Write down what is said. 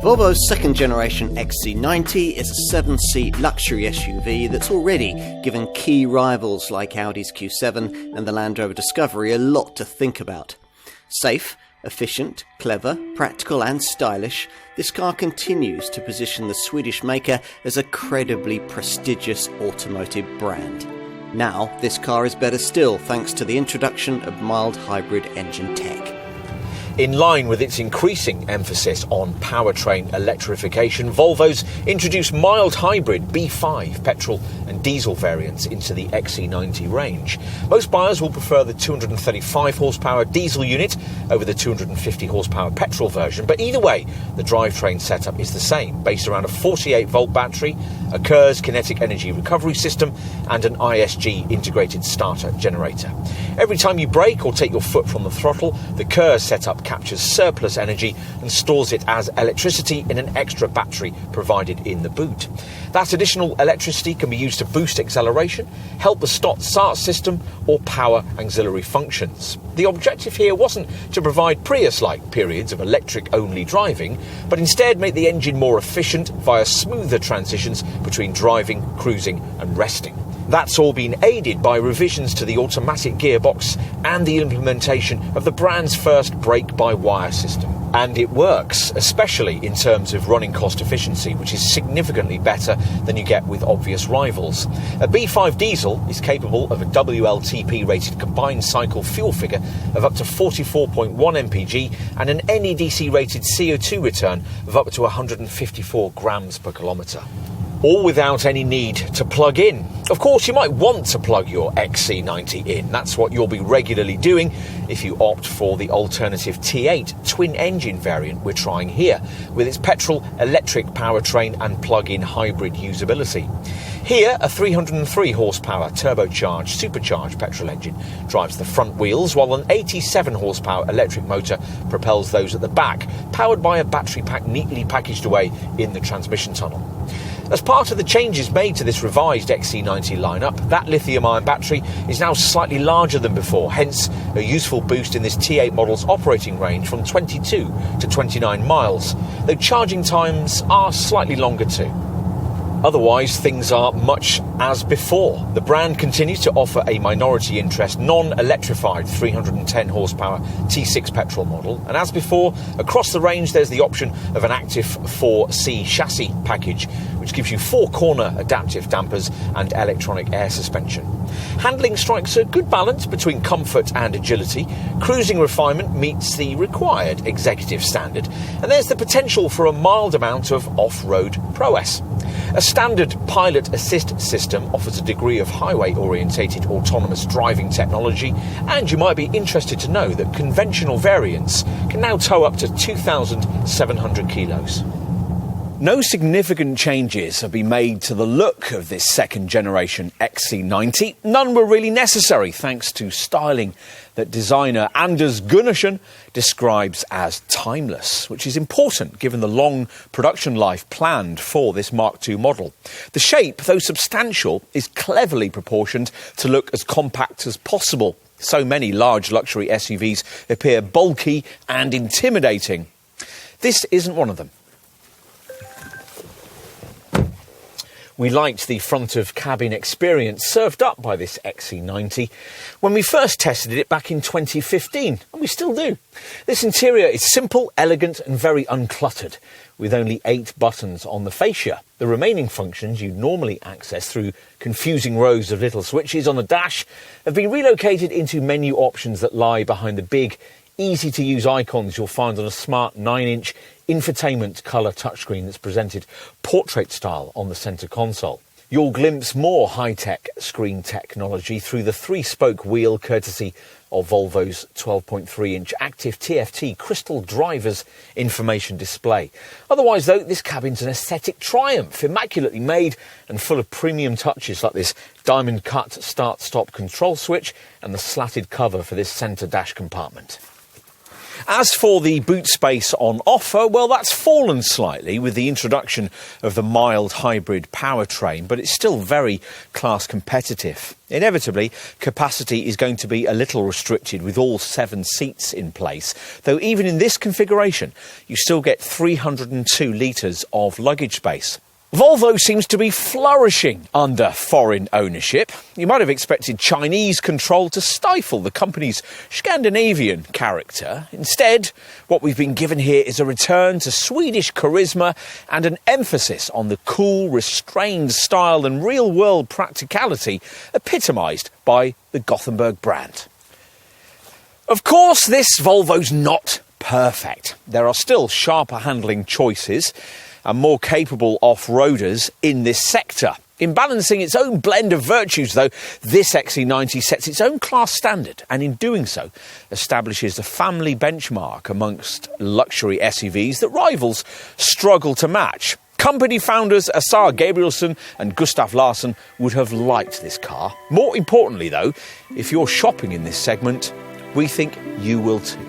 Volvo's second generation XC90 is a 7-seat luxury SUV that's already given key rivals like Audi's Q7 and the Land Rover Discovery a lot to think about. Safe, efficient, clever, practical and stylish, this car continues to position the Swedish maker as a credibly prestigious automotive brand. Now, this car is better still thanks to the introduction of mild hybrid engine tech. In line with its increasing emphasis on powertrain electrification, Volvo's introduced mild hybrid B5 petrol and diesel variants into the XC90 range. Most buyers will prefer the 235 horsepower diesel unit over the 250 horsepower petrol version, but either way, the drivetrain setup is the same, based around a 48-volt battery, a KERS kinetic energy recovery system, and an ISG integrated starter generator. Every time you brake or take your foot from the throttle, the KERS setup captures surplus energy and stores it as electricity in an extra battery provided in the boot. That additional electricity can be used to boost acceleration, help the stop-start system, or power auxiliary functions. The objective here wasn't to provide Prius-like periods of electric-only driving, but instead make the engine more efficient via smoother transitions between driving, cruising and resting. That's all been aided by revisions to the automatic gearbox and the implementation of the brand's first brake-by-wire system. And it works, especially in terms of running cost efficiency, which is significantly better than you get with obvious rivals. A B5 diesel is capable of a WLTP-rated combined cycle fuel figure of up to 44.1 mpg and an NEDC-rated CO2 return of up to 154 grams per kilometre. All without any need to plug in. Of course, you might want to plug your XC90 in. That's what you'll be regularly doing if you opt for the alternative T8 twin-engine variant we're trying here, with its petrol-electric powertrain and plug-in hybrid usability. Here, a 303 horsepower turbocharged, supercharged petrol engine drives the front wheels, while an 87 horsepower electric motor propels those at the back, powered by a battery pack neatly packaged away in the transmission tunnel. As part of the changes made to this revised XC90 lineup, that lithium-ion battery is now slightly larger than before, hence a useful boost in this T8 model's operating range from 22 to 29 miles, though charging times are slightly longer too. Otherwise, things are much as before. The brand continues to offer a minority interest, non-electrified 310 horsepower T6 petrol model. And as before, across the range there's the option of an active 4C chassis package, which gives you 4-corner adaptive dampers and electronic air suspension. Handling strikes a good balance between comfort and agility. Cruising refinement meets the required executive standard. And there's the potential for a mild amount of off-road prowess. A standard pilot assist system offers a degree of highway-orientated autonomous driving technology, and you might be interested to know that conventional variants can now tow up to 2,700 kilos. No significant changes have been made to the look of this second-generation XC90. None were really necessary, thanks to styling that designer Anders Gunnarsson describes as timeless, which is important given the long production life planned for this Mark II model. The shape, though substantial, is cleverly proportioned to look as compact as possible. So many large luxury SUVs appear bulky and intimidating. This isn't one of them. We liked the front of cabin experience served up by this XC90 when we first tested it back in 2015, and we still do. This interior is simple, elegant and very uncluttered, with only 8 buttons on the fascia. The remaining functions you'd normally access through confusing rows of little switches on the dash have been relocated into menu options that lie behind the big, easy-to-use icons you'll find on a smart 9-inch infotainment colour touchscreen that's presented portrait style on the centre console. You'll glimpse more high-tech screen technology through the 3-spoke wheel courtesy of Volvo's 12.3-inch active TFT crystal driver's information display. Otherwise, though, this cabin's an aesthetic triumph, immaculately made and full of premium touches like this diamond-cut start-stop control switch and the slatted cover for this centre dash compartment. As for the boot space on offer, well, that's fallen slightly with the introduction of the mild hybrid powertrain, but it's still very class competitive. Inevitably, capacity is going to be a little restricted with all 7 seats in place, though even in this configuration, you still get 302 litres of luggage space. Volvo seems to be flourishing under foreign ownership. You might have expected Chinese control to stifle the company's Scandinavian character. Instead, what we've been given here is a return to Swedish charisma and an emphasis on the cool, restrained style and real-world practicality epitomised by the Gothenburg brand. Of course, this Volvo's not perfect. There are still sharper handling choices and more capable off-roaders in this sector. In balancing its own blend of virtues, though, this XC90 sets its own class standard and in doing so establishes a family benchmark amongst luxury SUVs that rivals struggle to match. Company founders Assar Gabrielsen and Gustav Larsson would have liked this car. More importantly, though, if you're shopping in this segment, we think you will too.